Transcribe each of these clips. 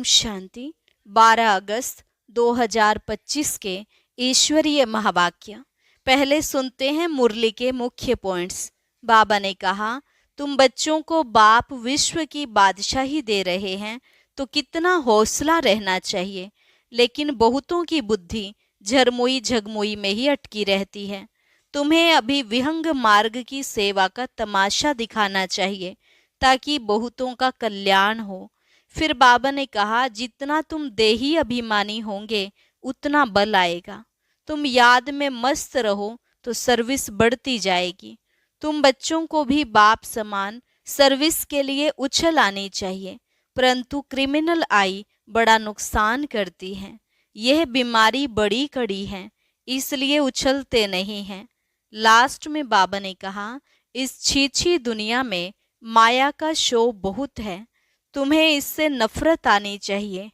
ओम शांति। 12 अगस्त 2025 के ईश्वरीय महावाक्य। पहले सुनते हैं मुरली के मुख्य पॉइंट्स। बाबा ने कहा, तुम बच्चों को बाप विश्व की बादशाही दे रहे हैं तो कितना हौसला रहना चाहिए, लेकिन बहुतों की बुद्धि झरमुई झगमुई में ही अटकी रहती है। तुम्हें अभी विहंग मार्ग की सेवा का तमाशा दिखाना चाहिए ताकि बहुतों का कल्याण हो। फिर बाबा ने कहा, जितना तुम देही अभिमानी होंगे उतना बल आएगा। तुम याद में मस्त रहो तो सर्विस बढ़ती जाएगी। तुम बच्चों को भी बाप समान सर्विस के लिए उछल आनी चाहिए, परंतु क्रिमिनल आई बड़ा नुकसान करती है। यह बीमारी बड़ी कड़ी है, इसलिए उछलते नहीं हैं। लास्ट में बाबा ने कहा, इस छीछी दुनिया में माया का शो बहुत है, तुम्हें इससे नफरत आनी चाहिए।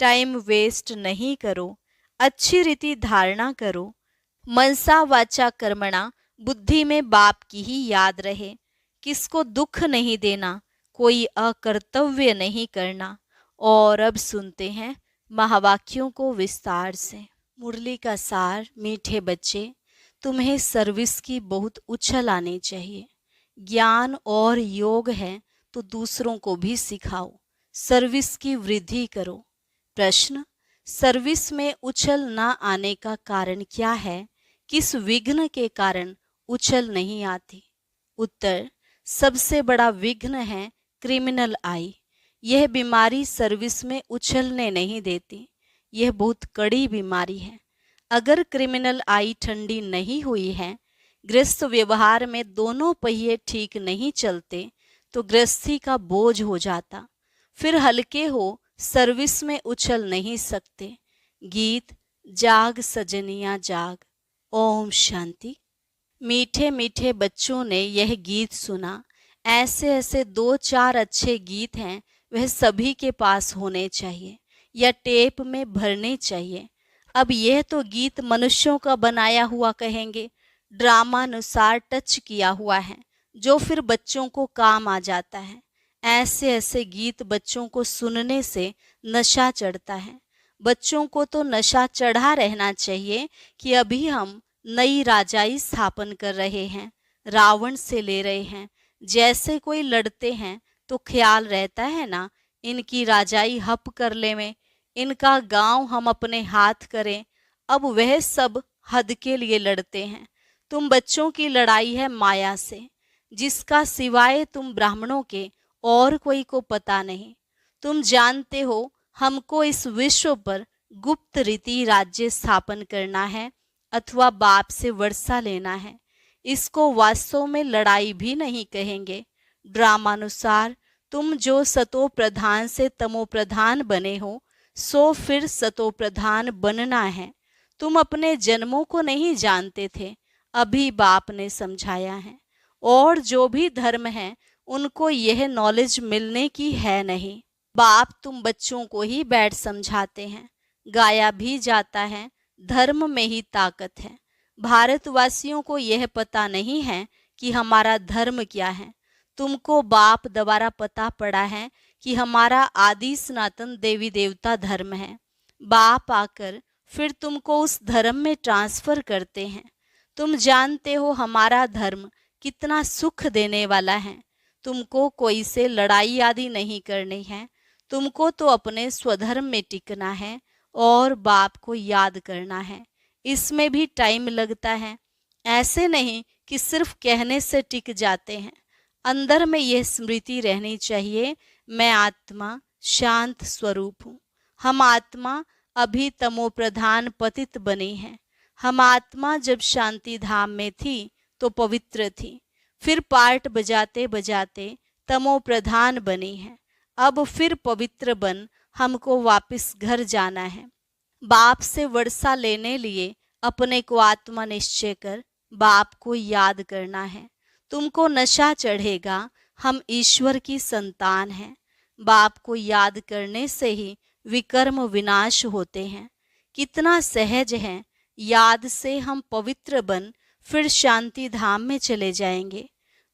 टाइम वेस्ट नहीं करो, अच्छी रीति धारणा करो। मनसा वाचा कर्मणा, बुद्धि में बाप की ही याद रहे। किसको दुख नहीं देना, कोई अकर्तव्य नहीं करना। और अब सुनते हैं महावाक्यों को विस्तार से। मुरली का सार। मीठे बच्चे, तुम्हें सर्विस की बहुत उछल आनी चाहिए। ज्ञान और योग है तो दूसरों को भी सिखाओ, सर्विस की वृद्धि करो। प्रश्न, सर्विस में उछल न आने का कारण क्या है? किस विघ्न के कारण उछल नहीं आती? उत्तर, सबसे बड़ा विघ्न है क्रिमिनल आई। यह बीमारी सर्विस में उछलने नहीं देती। यह बहुत कड़ी बीमारी है। अगर क्रिमिनल आई ठंडी नहीं हुई है, गृहस्थ व्यवहार में दोनों पहिए ठीक नहीं चलते तो गृहस्थी का बोझ हो जाता। फिर हल्के हो, सर्विस में उछल नहीं सकते। गीत, जाग सजनिया जाग। ओम शांति। मीठे मीठे बच्चों ने यह गीत सुना। ऐसे ऐसे 2-4 अच्छे गीत हैं, वह सभी के पास होने चाहिए या टेप में भरने चाहिए। अब यह तो गीत मनुष्यों का बनाया हुआ कहेंगे, ड्रामानुसार टच किया हुआ है, जो फिर बच्चों को काम आ जाता है। ऐसे ऐसे गीत बच्चों को सुनने से नशा चढ़ता है। बच्चों को तो नशा चढ़ा रहना चाहिए कि अभी हम नई राजाई स्थापन कर रहे हैं, रावण से ले रहे हैं। जैसे कोई लड़ते हैं तो ख्याल रहता है ना, इनकी राजाई हप कर ले में, इनका गांव हम अपने हाथ करें। अब वह सब हद के लिए लड़ते हैं। तुम बच्चों की लड़ाई है माया से, जिसका सिवाय तुम ब्राह्मणों के और कोई को पता नहीं। तुम जानते हो हमको इस विश्व पर गुप्त रीति राज्य स्थापन करना है अथवा बाप से वर्षा लेना है। इसको वास्तव में लड़ाई भी नहीं कहेंगे। ड्रामानुसार तुम जो सतो प्रधान से तमो प्रधान बने हो, सो फिर सतो प्रधान बनना है। तुम अपने जन्मों को नहीं जानते थे, अभी बाप ने समझाया है। और जो भी धर्म है उनको यह नॉलेज मिलने की है नहीं। बाप तुम बच्चों को ही बैठ समझाते हैं। गाया भी जाता है, धर्म में ही ताकत है। भारतवासियों को यह पता नहीं है कि हमारा धर्म क्या है। तुमको बाप द्वारा पता पड़ा है कि हमारा आदि सनातन देवी देवता धर्म है। बाप आकर फिर तुमको उस धर्म में ट्रांसफर करते हैं। तुम जानते हो हमारा धर्म कितना सुख देने वाला है। तुमको कोई से लड़ाई आदि नहीं करनी है। तुमको तो अपने स्वधर्म में टिकना है और बाप को याद करना है। इसमें भी टाइम लगता है। ऐसे नहीं कि सिर्फ कहने से टिक जाते हैं। अंदर में यह स्मृति रहनी चाहिए, मैं आत्मा शांत स्वरूप हूँ। हम आत्मा अभी तमो प्रधान पतित बनी है। हम आत्मा जब शांति धाम में थी तो पवित्र थी, फिर पार्ट बजाते बजाते तमो प्रधान बनी है। अब फिर पवित्र बन हमको वापस घर जाना है। बाप से वर्षा लेने लिए अपने को आत्मा निश्चय कर बाप को याद करना है। तुमको नशा चढ़ेगा, हम ईश्वर की संतान हैं। बाप को याद करने से ही विकर्म विनाश होते हैं। कितना सहज है, याद से हम पवित्र बन फिर शांति धाम में चले जाएंगे।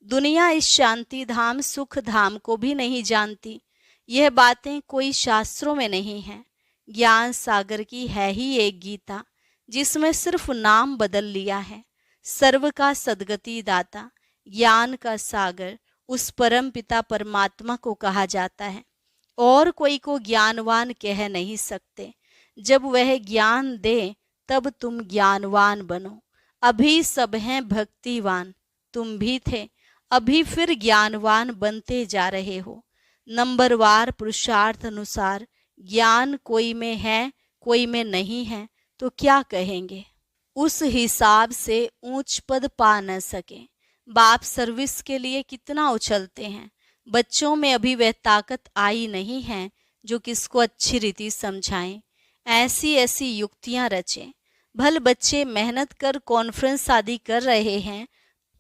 दुनिया इस शांति धाम सुख धाम को भी नहीं जानती। यह बातें कोई शास्त्रों में नहीं हैं। ज्ञान सागर की है ही एक गीता, जिसमें सिर्फ नाम बदल लिया है। सर्व का सद्गति दाता, ज्ञान का सागर उस परम पिता परमात्मा को कहा जाता है। और कोई को ज्ञानवान कह नहीं सकते। जब वह ज्ञान दे तब तुम ज्ञानवान बनो। अभी सब हैं भक्तिवान, तुम भी थे, अभी फिर ज्ञानवान बनते जा रहे हो। नंबरवार पुरुषार्थ अनुसार ज्ञान कोई में है कोई में नहीं है तो क्या कहेंगे। उस हिसाब से ऊंच पद पा न सके। बाप सर्विस के लिए कितना उछलते हैं। बच्चों में अभी वह ताकत आई नहीं है जो किसको अच्छी रीति समझाएं। ऐसी ऐसी युक्तियां रचें। भल बच्चे मेहनत कर कॉन्फ्रेंस आदि कर रहे हैं,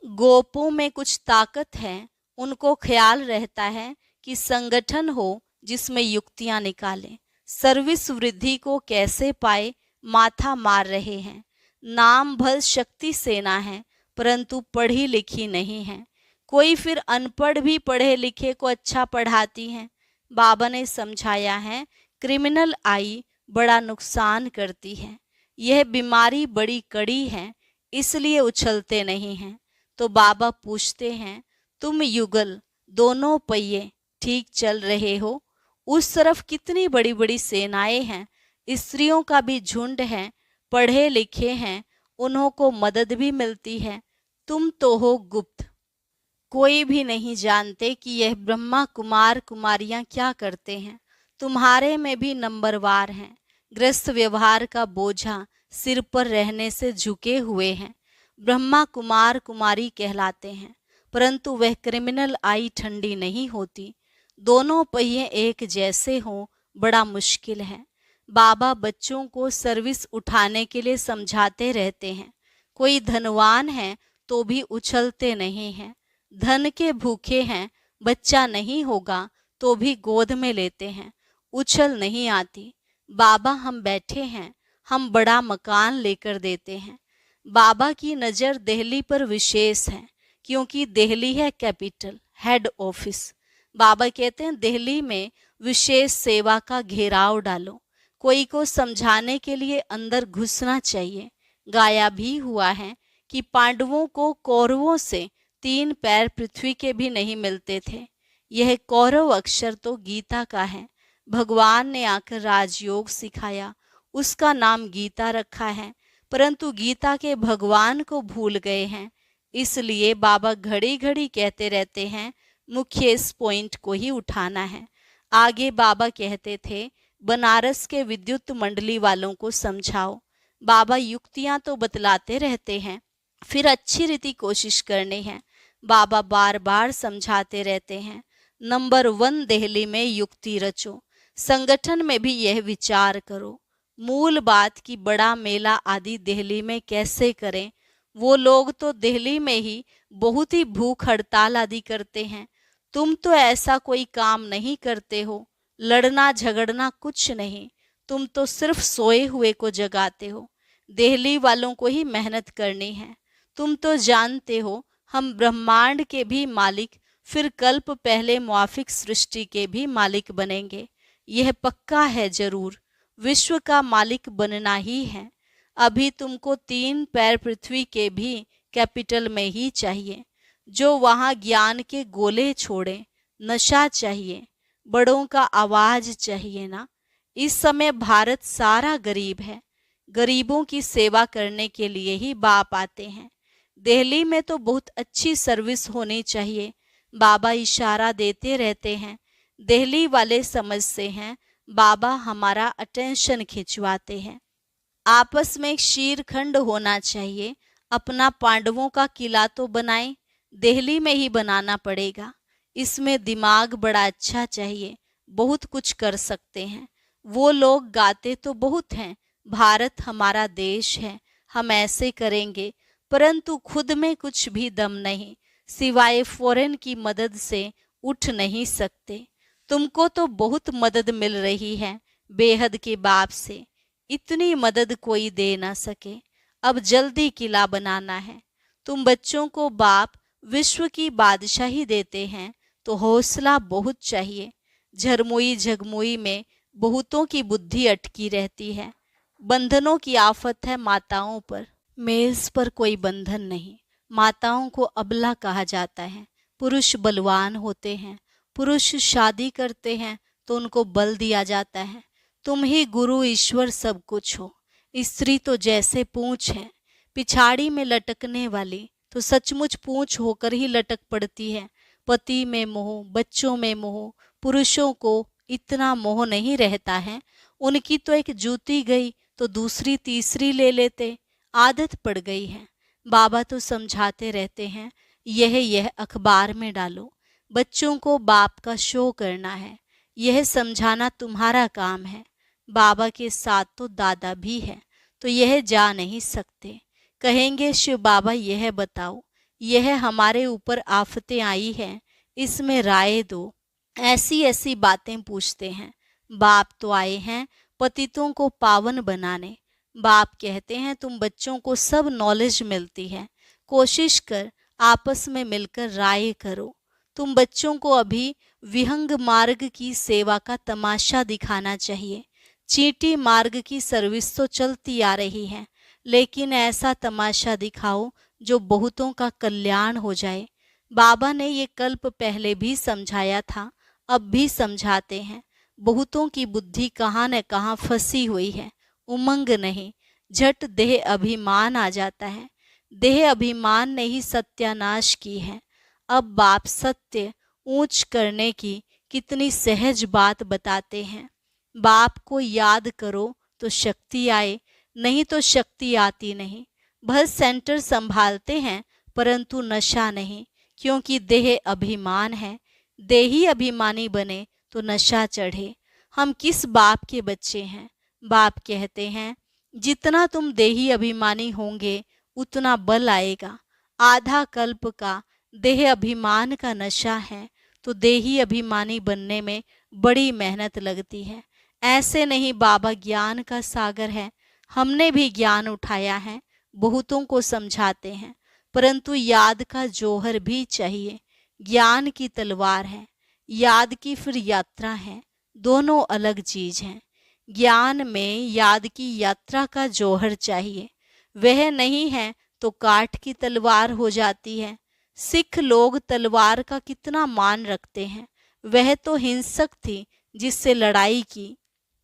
गोपों में कुछ ताकत है, उनको ख्याल रहता है कि संगठन हो जिसमें युक्तियां निकालें। सर्विस वृद्धि को कैसे पाए, माथा मार रहे हैं। नाम भल शक्ति सेना है, परंतु पढ़ी लिखी नहीं है। कोई फिर अनपढ़ भी पढ़े लिखे को अच्छा पढ़ाती है। बाबा ने समझाया है, क्रिमिनल आई बड़ा नुकसान करती है। यह बीमारी बड़ी कड़ी है, इसलिए उछलते नहीं हैं। तो बाबा पूछते हैं, तुम युगल दोनों पहिए ठीक चल रहे हो? उस तरफ कितनी बड़ी बड़ी सेनाएं हैं, स्त्रियों का भी झुंड है, पढ़े लिखे हैं, उन्हों को मदद भी मिलती है। तुम तो हो गुप्त, कोई भी नहीं जानते कि यह ब्रह्मा कुमार कुमारियां क्या करते हैं। तुम्हारे में भी नंबरवार हैं। गृहस्थ व्यवहार का बोझा सिर पर रहने से झुके हुए हैं। ब्रह्मा कुमार कुमारी कहलाते हैं, परंतु वह क्रिमिनल आई ठंडी नहीं होती। दोनों पहिए एक जैसे हों बड़ा मुश्किल है। बाबा बच्चों को सर्विस उठाने के लिए समझाते रहते हैं। कोई धनवान है तो भी उछलते नहीं हैं। धन के भूखे हैं, बच्चा नहीं होगा तो भी गोद में लेते हैं, उछल नहीं आती। बाबा हम बैठे हैं, हम बड़ा मकान लेकर देते हैं। बाबा की नज़र दिल्ली पर विशेष है, क्योंकि दिल्ली है कैपिटल, हेड ऑफिस। बाबा कहते हैं दिल्ली में विशेष सेवा का घेराव डालो। कोई को समझाने के लिए अंदर घुसना चाहिए। गाया भी हुआ है कि पांडवों को कौरवों से 3 पैर पृथ्वी के भी नहीं मिलते थे। यह कौरव अक्षर तो गीता का है। भगवान ने आकर राजयोग सिखाया, उसका नाम गीता रखा है, परंतु गीता के भगवान को भूल गए हैं। इसलिए बाबा घड़ी घड़ी कहते रहते हैं, मुख्य इस पॉइंट को ही उठाना है। आगे बाबा कहते थे, बनारस के विद्युत मंडली वालों को समझाओ। बाबा युक्तियां तो बतलाते रहते हैं, फिर अच्छी रीति कोशिश करनी है। बाबा बार बार समझाते रहते हैं, नंबर 1 दिल्ली में युक्ति रचो। संगठन में भी यह विचार करो। मूल बात की बड़ा मेला आदि दिल्ली में कैसे करें। वो लोग तो दिल्ली में ही बहुत ही भूख हड़ताल आदि करते हैं। तुम तो ऐसा कोई काम नहीं करते हो, लड़ना झगड़ना कुछ नहीं। तुम तो सिर्फ सोए हुए को जगाते हो। दिल्ली वालों को ही मेहनत करनी है। तुम तो जानते हो हम ब्रह्मांड के भी मालिक, फिर कल्प पहले मुआफिक सृष्टि के भी मालिक बनेंगे। यह पक्का है, जरूर विश्व का मालिक बनना ही है। अभी तुमको 3 पैर पृथ्वी के भी कैपिटल में ही चाहिए, जो वहाँ ज्ञान के गोले छोड़े। नशा चाहिए, बड़ों का आवाज चाहिए ना। इस समय भारत सारा गरीब है। गरीबों की सेवा करने के लिए ही बाप आते हैं। दिल्ली में तो बहुत अच्छी सर्विस होनी चाहिए। बाबा इशारा देते रहते हैं। दिल्ली वाले समझते हैं बाबा हमारा अटेंशन खिंचवाते हैं। आपस में शीरखंड होना चाहिए। अपना पांडवों का किला तो बनाएं, दिल्ली में ही बनाना पड़ेगा। इसमें दिमाग बड़ा अच्छा चाहिए, बहुत कुछ कर सकते हैं। वो लोग गाते तो बहुत हैं, भारत हमारा देश है, हम ऐसे करेंगे, परंतु खुद में कुछ भी दम नहीं, सिवाय फॉरेन की मदद से उठ नहीं सकते। तुमको तो बहुत मदद मिल रही है बेहद के बाप से, इतनी मदद कोई दे ना सके। अब जल्दी किला बनाना है। तुम बच्चों को बाप विश्व की बादशाही देते हैं तो हौसला बहुत चाहिए। झरमुई झगमुई में बहुतों की बुद्धि अटकी रहती है। बंधनों की आफत है माताओं पर। मेज पर कोई बंधन नहीं। माताओं को अबला कहा जाता है। पुरुष बलवान होते हैं। पुरुष शादी करते हैं तो उनको बल दिया जाता है। तुम ही गुरु ईश्वर सब कुछ हो। स्त्री तो जैसे पूंछ है, पिछाड़ी में लटकने वाली, तो सचमुच पूंछ होकर ही लटक पड़ती है। पति में मोह, बच्चों में मोह, पुरुषों को इतना मोह नहीं रहता है। उनकी तो एक जूती गई तो दूसरी तीसरी ले लेते, आदत पड़ गई है। बाबा तो समझाते रहते हैं, यह अखबार में डालो। बच्चों को बाप का शो करना है, यह समझाना तुम्हारा काम है। बाबा के साथ तो दादा भी है, तो यह जा नहीं सकते। कहेंगे शिव बाबा यह बताओ, यह हमारे ऊपर आफतें आई हैं, इसमें राय दो। ऐसी ऐसी बातें पूछते हैं। बाप तो आए हैं पतितों को पावन बनाने। बाप कहते हैं तुम बच्चों को सब नॉलेज मिलती है, कोशिश कर आपस में मिलकर राय करो। तुम बच्चों को अभी विहंग मार्ग की सेवा का तमाशा दिखाना चाहिए। चींटी मार्ग की सर्विस तो चलती आ रही है, लेकिन ऐसा तमाशा दिखाओ जो बहुतों का कल्याण हो जाए। बाबा ने ये कल्प पहले भी समझाया था, अब भी समझाते हैं। बहुतों की बुद्धि कहाँ न कहाँ फंसी हुई है। उमंग नहीं, झट देह अभिमान आ जाता है। देह अभिमान ने ही सत्यानाश की है। अब बाप सत्य ऊंच करने की कितनी सहज बात बताते हैं। बाप को याद करो तो शक्ति आए, नहीं तो शक्ति आती नहीं। भल सेंटर संभालते हैं परंतु नशा नहीं, क्योंकि देह अभिमान है। देही अभिमानी बने तो नशा चढ़े। हम किस बाप के बच्चे हैं? बाप कहते हैं जितना तुम देही अभिमानी होंगे उतना बल आएगा। आधा कल्प का देह अभिमान का नशा है, तो देही अभिमानी बनने में बड़ी मेहनत लगती है। ऐसे नहीं, बाबा ज्ञान का सागर है। हमने भी ज्ञान उठाया है, बहुतों को समझाते हैं, परंतु याद का जौहर भी चाहिए। ज्ञान की तलवार है, याद की फिर यात्रा है, दोनों अलग चीज हैं। ज्ञान में याद की यात्रा का जौहर चाहिए, वह नहीं है तो काठ की तलवार हो जाती है। सिख लोग तलवार का कितना मान रखते हैं, वह तो हिंसक थी जिससे लड़ाई की।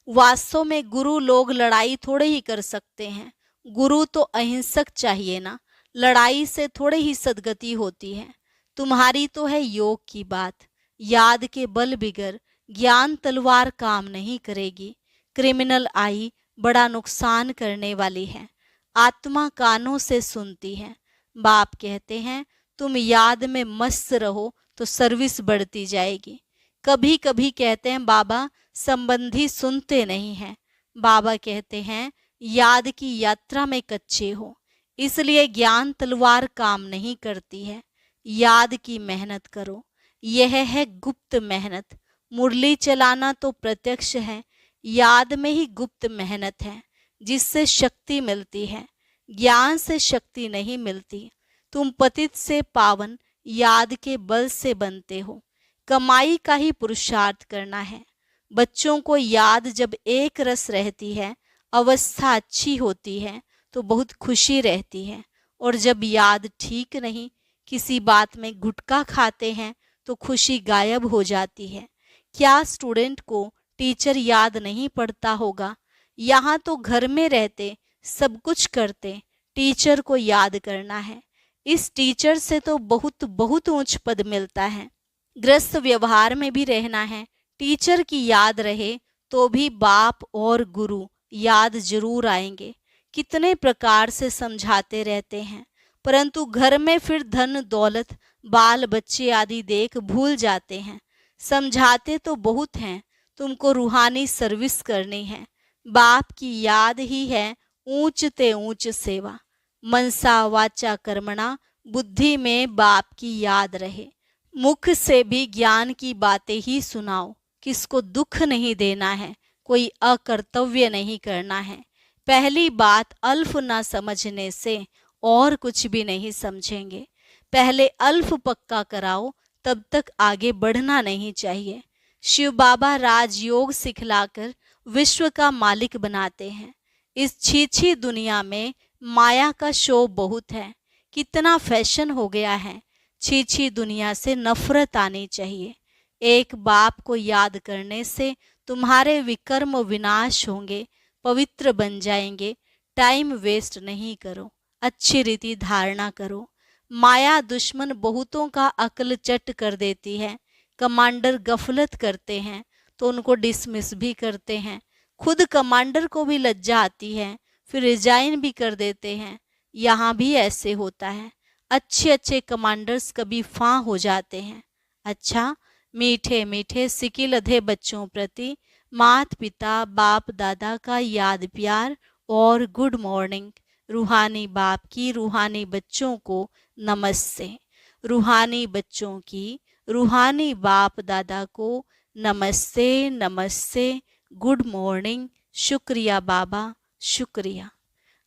वास्तव में गुरु लोग लड़ाई थोड़े ही कर सकते हैं। गुरु तो अहिंसक चाहिए ना, लड़ाई से थोड़े ही सदगति होती है। तुम्हारी तो है योग की बात। याद के बल बिगर ज्ञान तलवार काम नहीं करेगी। क्रिमिनल आई बड़ा नुकसान करने वाली है। आत्मा कानों से सुनती है। बाप कहते हैं तुम याद में मस्त रहो तो सर्विस बढ़ती जाएगी। कभी कभी कहते हैं बाबा संबंधी सुनते नहीं हैं। बाबा कहते हैं याद की यात्रा में कच्चे हो, इसलिए ज्ञान तलवार काम नहीं करती है। याद की मेहनत करो, यह है गुप्त मेहनत। मुरली चलाना तो प्रत्यक्ष है, याद में ही गुप्त मेहनत है जिससे शक्ति मिलती है। ज्ञान से शक्ति नहीं मिलती। तुम पतित से पावन याद के बल से बनते हो। कमाई का ही पुरुषार्थ करना है। बच्चों को याद जब एक रस रहती है, अवस्था अच्छी होती है तो बहुत खुशी रहती है। और जब याद ठीक नहीं, किसी बात में गुटखा खाते हैं तो खुशी गायब हो जाती है। क्या स्टूडेंट को टीचर याद नहीं पड़ता होगा? यहाँ तो घर में रहते सब कुछ करते, टीचर को याद करना है। इस टीचर से तो बहुत बहुत ऊंच पद मिलता है। ग्रस्त व्यवहार में भी रहना है, टीचर की याद रहे तो भी बाप और गुरु याद जरूर आएंगे। कितने प्रकार से समझाते रहते हैं, परंतु घर में फिर धन दौलत बाल बच्चे आदि देख भूल जाते हैं। समझाते तो बहुत हैं, तुमको रूहानी सर्विस करनी है। बाप की याद ही है ऊंच ते ऊंच सेवा। मनसा वाचा कर्मणा, बुद्धि में बाप की याद रहे। मुख से भी ज्ञान की बातें ही सुनाओ। किसको दुख नहीं देना है, कोई अकर्तव्य नहीं करना है। पहली बात अल्फ ना समझने से और कुछ भी नहीं समझेंगे। पहले अल्फ पक्का कराओ, तब तक आगे बढ़ना नहीं चाहिए। शिव बाबा राजयोग सिखलाकर विश्व का मालिक बनाते हैं। इस छीछी दुनिया में माया का शो बहुत है। कितना फैशन हो गया है। छीछी दुनिया से नफरत आनी चाहिए। एक बाप को याद करने से तुम्हारे विकर्म विनाश होंगे, पवित्र बन जाएंगे। टाइम वेस्ट नहीं करो, अच्छी रीति धारणा करो। माया दुश्मन बहुतों का अक्ल चट कर देती है। कमांडर गफलत करते हैं तो उनको डिसमिस भी करते हैं। खुद कमांडर को भी लज्जा आती है, फिर रिजाइन भी कर देते हैं। यहाँ भी ऐसे होता है। अच्छे अच्छे कमांडर्स कभी फां हो जाते हैं। अच्छा, मीठे मीठे सिकिलधे बच्चों प्रति माता पिता बाप दादा का याद प्यार और गुड मॉर्निंग। रूहानी बाप की रूहानी बच्चों को नमस्ते। रूहानी बच्चों की रूहानी बाप दादा को नमस्ते नमस्ते, गुड मॉर्निंग, शुक्रिया बाबा, शुक्रिया।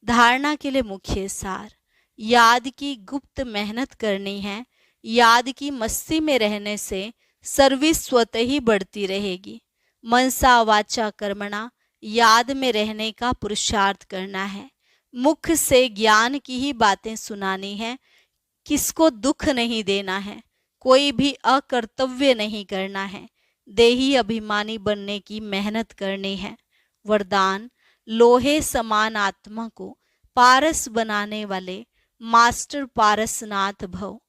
धारणा के लिए मुख्य सार। याद की गुप्त मेहनत करनी है। याद की मस्ती में रहने से सर्विस स्वतः ही बढ़ती रहेगी। मनसा वाचा कर्मणा, याद में रहने का पुरुषार्थ करना है। मुख से ज्ञान की ही बातें सुनानी है। किसको दुख नहीं देना है। कोई भी अकर्तव्य नहीं करना है। देही अभिमानी बनने की मेहनत करनी है। वरदान, लोहे समान आत्मा को पारस बनाने वाले मास्टर पारसनाथ भव।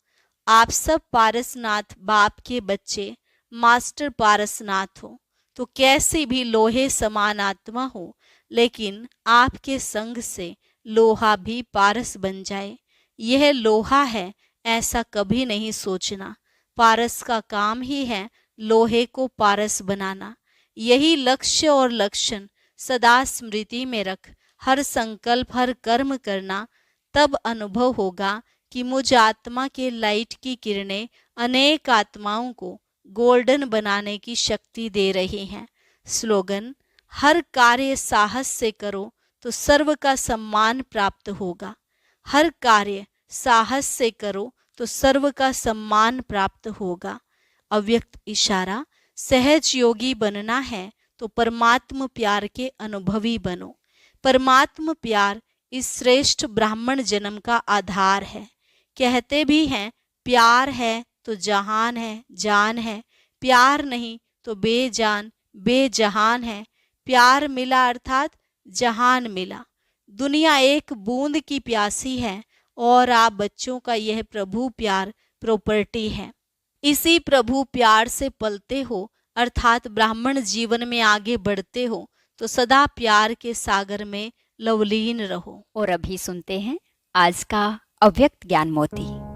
आप सब पारसनाथ बाप के बच्चे मास्टर पारसनाथ हो तो कैसी भी लोहे समान आत्मा हो, लेकिन आपके संग से लोहा भी पारस बन जाए। यह लोहा है ऐसा कभी नहीं सोचना। पारस का काम ही है लोहे को पारस बनाना। यही लक्ष्य और लक्षण सदा स्मृति में रख हर संकल्प हर कर्म करना। तब अनुभव होगा कि मुझ आत्मा के लाइट की किरणें अनेक आत्माओं को गोल्डन बनाने की शक्ति दे रही हैं। स्लोगन, हर कार्य साहस से करो तो सर्व का सम्मान प्राप्त होगा। हर कार्य साहस से करो तो सर्व का सम्मान प्राप्त होगा। अव्यक्त इशारा, सहज योगी बनना है तो परमात्म प्यार के अनुभवी बनो। परमात्म प्यार इस श्रेष्ठ ब्राह्मण जन्म का आधार है। कहते भी हैं प्यार है तो जहान है, जान है। प्यार नहीं तो बेजान बेजहान है। प्यार मिला अर्थात जहान मिला। दुनिया एक बूंद की प्यासी है और आप बच्चों का यह प्रभु प्यार प्रॉपर्टी है। इसी प्रभु प्यार से पलते हो अर्थात ब्राह्मण जीवन में आगे बढ़ते हो तो सदा प्यार के सागर में लवलीन रहो। और अभी सुनते हैं आज का अव्यक्त ज्ञान मोती।